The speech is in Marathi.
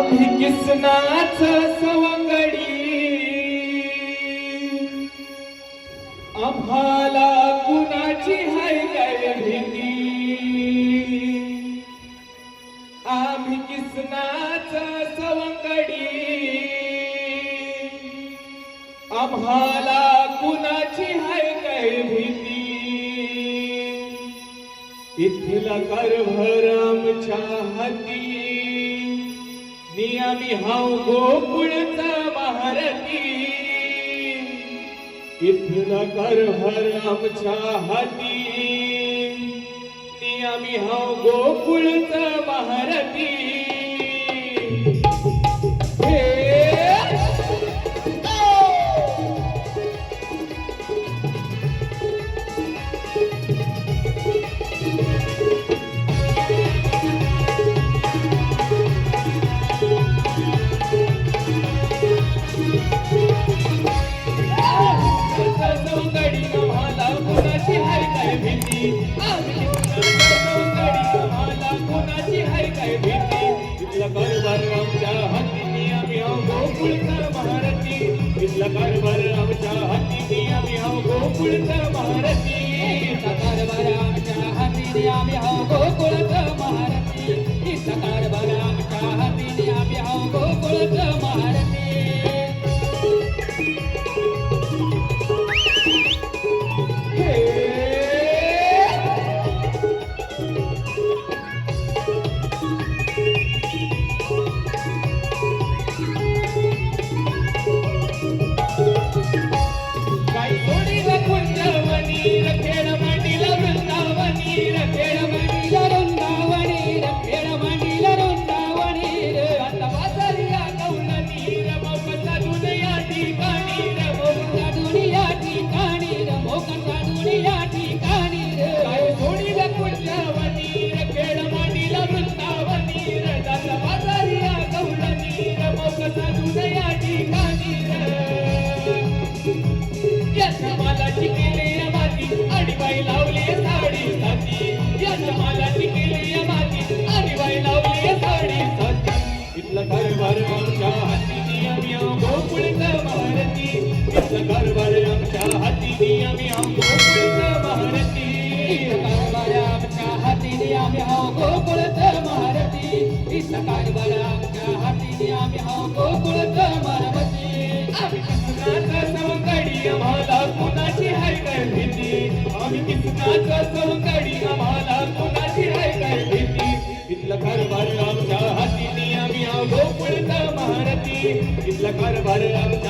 आम्ही किसनाच सवंगडी आम्हाला कुणाची हाय काय भीती आम्ही किसनाच सवंगडी आम्हाला कुणाची हाय काय भीती इथला कारभार आमच्या हाती नियमी हाव गोकुळचा महारथी इथला कारभार आमच्या हाती नियमी हाव गोकुळचा महारथी कारभार आमच्या हाती आम्ही हाव गोकुळचा महारथी इथला कारभार आमच्या हाती आम्ही हाव गोकुळचा महारथी कारभार आमच्या हाती आम्ही हाव गोकुळचा महारथी इथला कारभार आमच्या हाती आम्ही हाव गोकुळचा महारथी इथला कारभार आमच्या हाती आम्ही हाव गोकुळचा महारथी इथला कारभार आमच्या हाती आम्ही हाव गोकुळचा महारथी कारभार आमच्या हाती आम्ही हाव गोकुळचा महारथी इथला कारभार आमच्या हाती आम्ही हाव गोकुळचा महारथी आम्ही किसनाचा सवंगडी आम्हाला कुणाची हाय काय भीती आम्ही किसनाचा सवंगडी आम्हाला कुणाची हाय काय भीती इथला कारभार आमच्या हाती आम्ही हाव गोकुळचा महारथी इथला कारभार आमच्या